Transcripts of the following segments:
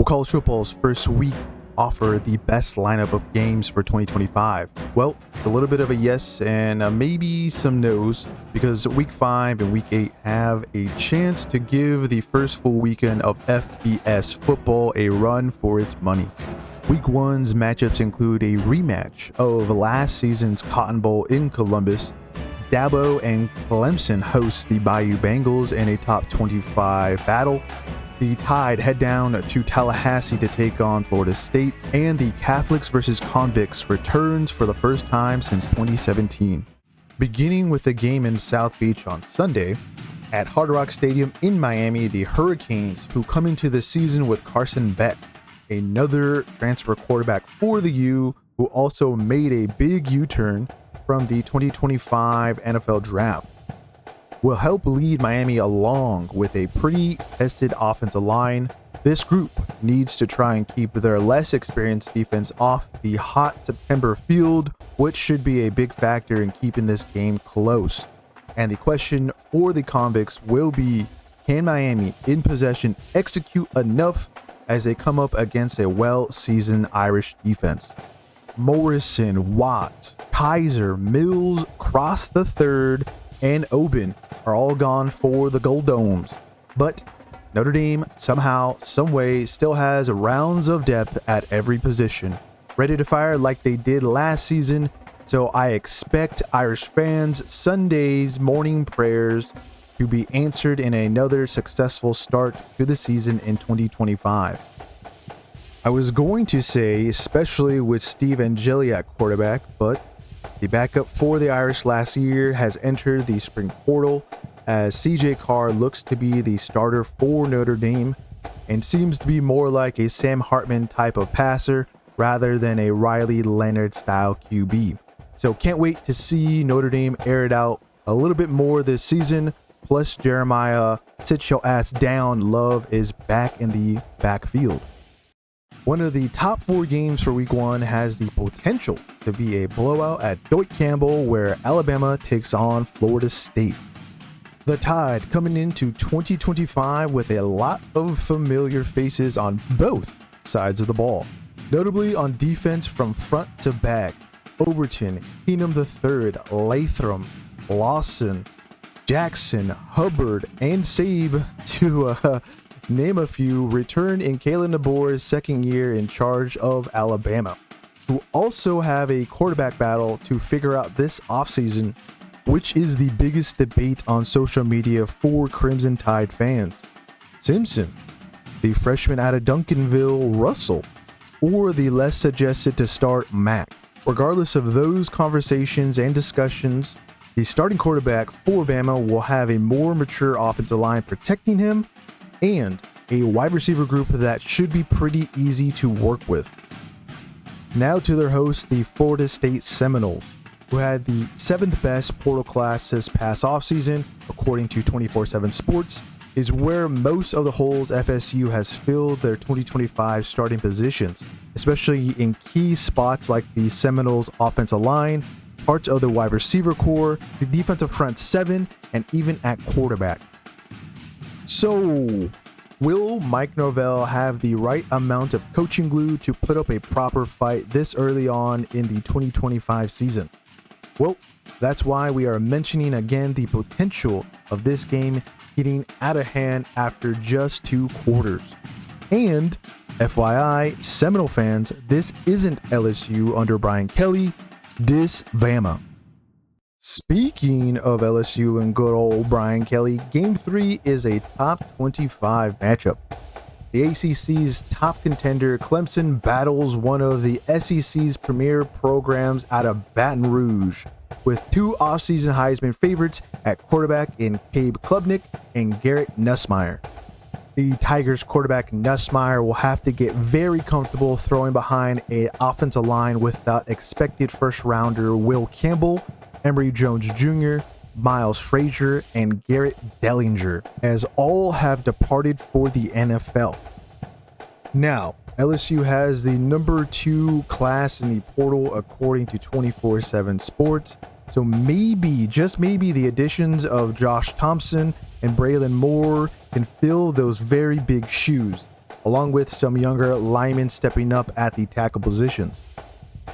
college football's first week offer the best lineup of games for 2025? Well, it's a little bit of a yes and maybe some no's, because week 5 and week 8 have a chance to give the first full weekend of FBS football a run for its money. Week 1's matchups include a rematch of last season's Cotton Bowl in Columbus. Dabo and Clemson host the Bayou Bengals in a top 25 battle. The Tide head down to Tallahassee to take on Florida State, and the Catholics versus Convicts returns for the first time since 2017. Beginning with the game in South Beach on Sunday, at Hard Rock Stadium in Miami, the Hurricanes, who come into the season with Carson Beck, another transfer quarterback for the U, who also made a big U-turn from the 2025 NFL Draft, will help lead Miami along with a pretty tested offensive line. This group needs to try and keep their less experienced defense off the hot September field, which should be a big factor in keeping this game close. And the question for the Convicts will be, can Miami in possession execute enough as they come up against a well-seasoned Irish defense? Morrison, Watt, Kaiser, Mills, Cross the Third, and Oben are all gone for the Gold Domes. But Notre Dame somehow, someway still has rounds of depth at every position, ready to fire like they did last season. So I expect Irish fans' Sunday's morning prayers to be answered in another successful start to the season in 2025. I was going to say, especially with Steve Angeli at quarterback, but the backup for the Irish last year has entered the spring portal, as CJ Carr looks to be the starter for Notre Dame and seems to be more like a Sam Hartman type of passer rather than a Riley Leonard style QB. So can't wait to see Notre Dame air it out a little bit more this season. Plus Jeremiah, sit your ass down, Love is back in the backfield. One of the top 4 games for week 1 has the potential to be a blowout at Deutsch Campbell, where Alabama takes on Florida State. The Tide coming into 2025 with a lot of familiar faces on both sides of the ball, notably on defense from front to back. Overton, Keenum III, Latham, Lawson, Jackson, Hubbard, and Sabe, to name a few, return in Kalen DeBoer's second year in charge of Alabama, who also have a quarterback battle to figure out this offseason, which is the biggest debate on social media for Crimson Tide fans. Simpson, the freshman out of Duncanville, Russell, or the less suggested to start Mack. Regardless of those conversations and discussions, the starting quarterback for Bama will have a more mature offensive line protecting him, and a wide receiver group that should be pretty easy to work with. Now to their hosts, the Florida State Seminoles, who had the 7th best portal class this past offseason, according to 24/7 Sports, is where most of the holes FSU has filled their 2025 starting positions, especially in key spots like the Seminoles offensive line, parts of the wide receiver core, the defensive front 7, and even at quarterback. So, will Mike Norvell have the right amount of coaching glue to put up a proper fight this early on in the 2025 season? Well, that's why we are mentioning again the potential of this game getting out of hand after just 2 quarters. And FYI, Seminole fans, this isn't LSU under Brian Kelly, this Bama. Speaking of LSU and good old Brian Kelly, Game 3 is a top 25 matchup. The ACC's top contender, Clemson, battles one of the SEC's premier programs out of Baton Rouge, with 2 offseason Heisman favorites at quarterback in Cabe Klubnik and Garrett Nussmeier. The Tigers quarterback Nussmeier will have to get very comfortable throwing behind an offensive line without expected first-rounder Will Campbell, Emory Jones Jr., Miles Frazier, and Garrett Dellinger, as all have departed for the NFL. Now, LSU has the number 2 class in the portal according to 24/7 Sports, so maybe, just maybe, the additions of Josh Thompson and Braylon Moore can fill those very big shoes. along with some younger linemen stepping up at the tackle positions.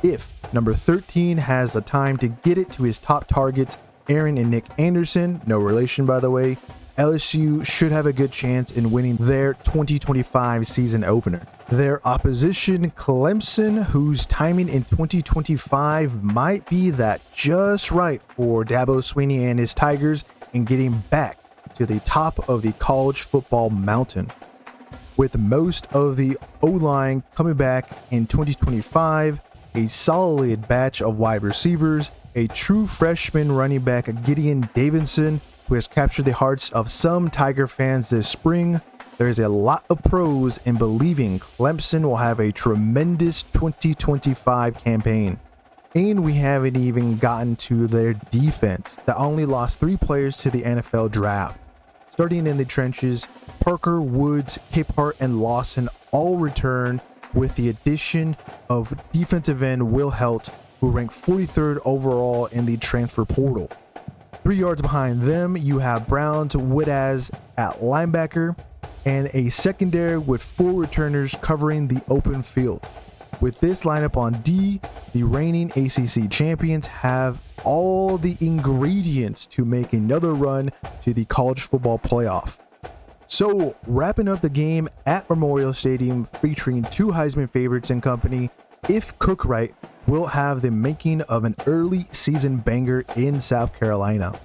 If number 13 has the time to get it to his top targets, Aaron and Nick Anderson, no relation by the way, LSU should have a good chance in winning their 2025 season opener. Their opposition, Clemson, whose timing in 2025 might be that just right for Dabo Swinney and his Tigers in getting back to the top of the college football mountain. With most of the O-line coming back in 2025, a solid batch of wide receivers, a true freshman running back Gideon Davidson, who has captured the hearts of some Tiger fans this spring, there is a lot of pros in believing Clemson will have a tremendous 2025 campaign. And we haven't even gotten to their defense that only lost 3 players to the NFL draft. Starting in the trenches, Parker, Woods, Capehart, and Lawson all return, with the addition of defensive end Will Helt, who ranked 43rd overall in the transfer portal. 3 yards behind them, you have Browns Woodaz at linebacker, and a secondary with 4 returners covering the open field. With this lineup on D, the reigning ACC champions have all the ingredients to make another run to the college football playoff. So, wrapping up the game at Memorial Stadium featuring 2 Heisman favorites and company, if cooked right, will have the making of an early season banger in South Carolina.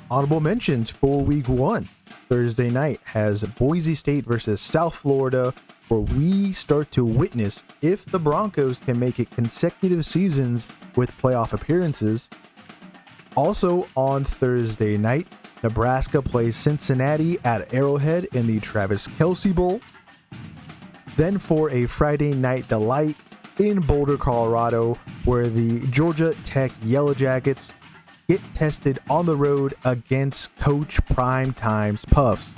Audible Mentions for week 1. Thursday night has Boise State versus South Florida, where we start to witness if the Broncos can make it consecutive seasons with playoff appearances. Also on Thursday night, Nebraska plays Cincinnati at Arrowhead in the Travis Kelce Bowl. Then for a Friday night delight in Boulder, Colorado, where the Georgia Tech Yellow Jackets get tested on the road against Coach Primetime's Puffs.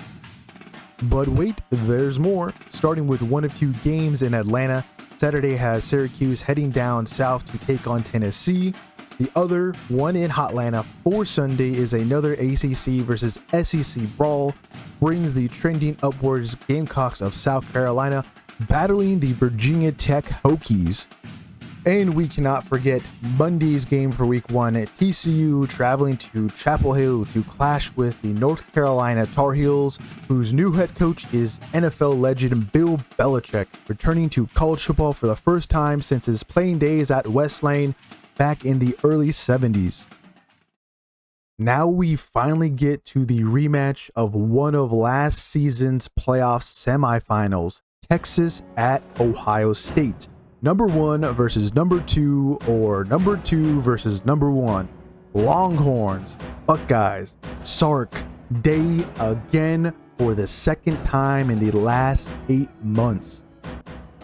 But wait, there's more. Starting with one of 2 games in Atlanta, Saturday has Syracuse heading down south to take on Tennessee. The other one in Hotlanta for Sunday is another ACC versus SEC brawl, brings the trending upwards Gamecocks of South Carolina battling the Virginia Tech Hokies. And we cannot forget Monday's game for week 1 at TCU traveling to Chapel Hill to clash with the North Carolina Tar Heels, whose new head coach is NFL legend Bill Belichick, returning to college football for the first time since his playing days at West Lane back in the early 70s. Now we finally get to the rematch of one of last season's playoff semifinals, Texas at Ohio State. Number 1 versus number 2, or number 2 versus number 1. Longhorns, Buckeyes, Sark, day again for the second time in the last 8 months.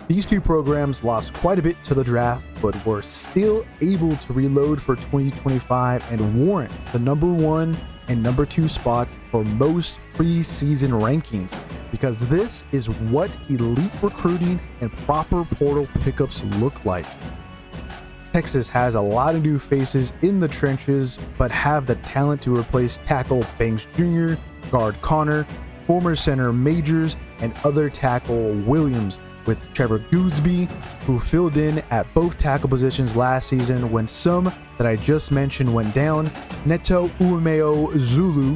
These 2 programs lost quite a bit to the draft, but were still able to reload for 2025 and warrant the number 1 and number 2 spots for most preseason rankings, because this is what elite recruiting and proper portal pickups look like. Texas has a lot of new faces in the trenches, but have the talent to replace tackle Banks Jr., guard Connor, former center Majors, and other tackle Williams, with Trevor Gooseby, who filled in at both tackle positions last season when some that I just mentioned went down. Neto Uemeo Zulu,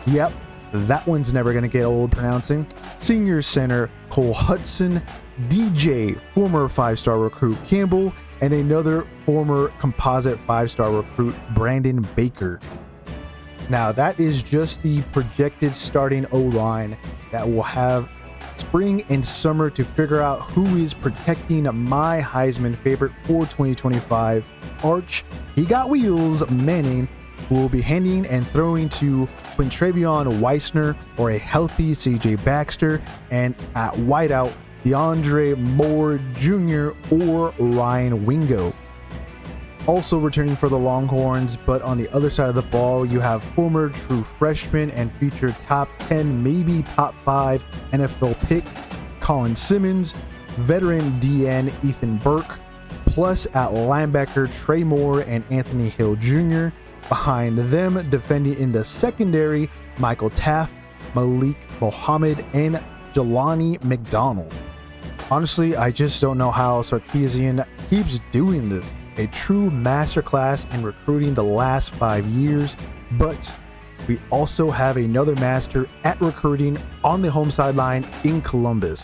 yep, that one's never going to get old pronouncing. Senior center Cole Hudson, DJ, former 5-star recruit Campbell, and another former composite 5-star recruit Brandon Baker. Now that is just the projected starting O-line that will have spring and summer to figure out who is protecting my Heisman favorite for 2025, Arch, he got wheels, Manning, who will be handing and throwing to Quintravion Weissner or a healthy CJ Baxter, and at wideout, DeAndre Moore Jr. or Ryan Wingo. Also returning for the Longhorns, but on the other side of the ball, you have former true freshman and future top 10, maybe top 5 NFL pick Colin Simmons, veteran DN Ethan Burke, plus at linebacker Trey Moore and Anthony Hill Jr. Behind them, defending in the secondary, Michael Taft, Malik Mohammed, and Jelani McDonald. Honestly, I just don't know how Sarkisian keeps doing this. A true masterclass in recruiting the last 5 years, but we also have another master at recruiting on the home sideline in Columbus.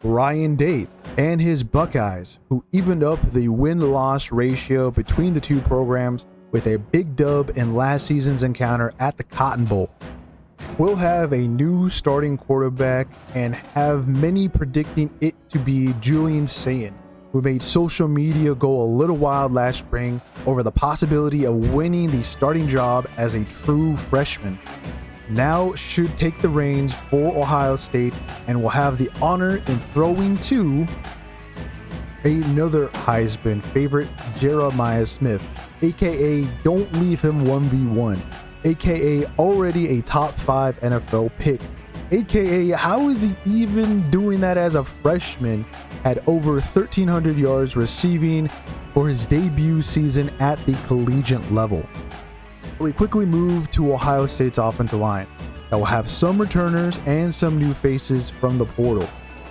Ryan Day and his Buckeyes, who evened up the win-loss ratio between the two programs with a big dub in last season's encounter at the Cotton Bowl. We'll have a new starting quarterback and have many predicting it to be Julian Sayin, who made social media go a little wild last spring over the possibility of winning the starting job as a true freshman. Now should take the reins for Ohio State and will have the honor in throwing to another Heisman favorite, Jeremiah Smith, aka don't leave him 1v1, aka already a top 5 NFL pick, aka how is he even doing that as a freshman, had over 1,300 yards receiving for his debut season at the collegiate level. We quickly move to Ohio State's offensive line that will have some returners and some new faces from the portal,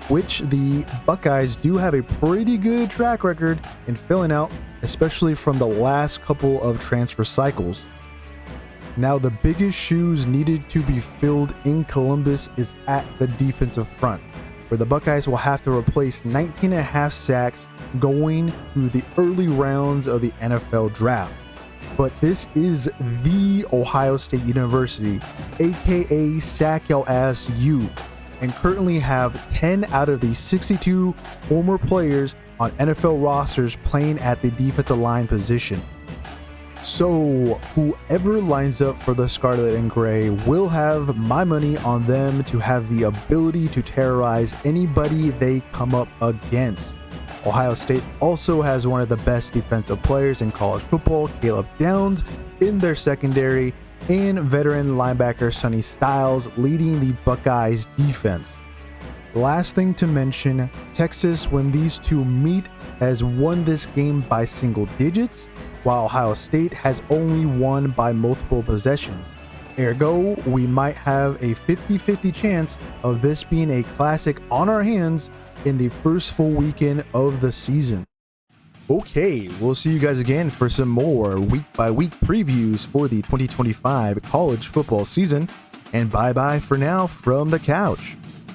which the Buckeyes do have a pretty good track record in filling out, especially from the last couple of transfer cycles. Now, the biggest shoes needed to be filled in Columbus is at the defensive front, where the Buckeyes will have to replace 19.5 sacks going through the early rounds of the NFL draft. But this is the Ohio State University, aka Sack Your Ass U, and currently have 10 out of the 62 former players on NFL rosters playing at the defensive line position. So whoever lines up for the Scarlet and Gray will have my money on them to have the ability to terrorize anybody they come up against. Ohio State also has one of the best defensive players in college football, Caleb Downs, in their secondary, and veteran linebacker Sonny Styles leading the Buckeyes defense. Last thing to mention, Texas, when these two meet, has won this game by single digits, while Ohio State has only won by multiple possessions. Ergo, we might have a 50-50 chance of this being a classic on our hands in the first full weekend of the season. Okay, we'll see you guys again for some more week-by-week previews for the 2025 college football season, and bye-bye for now from the couch.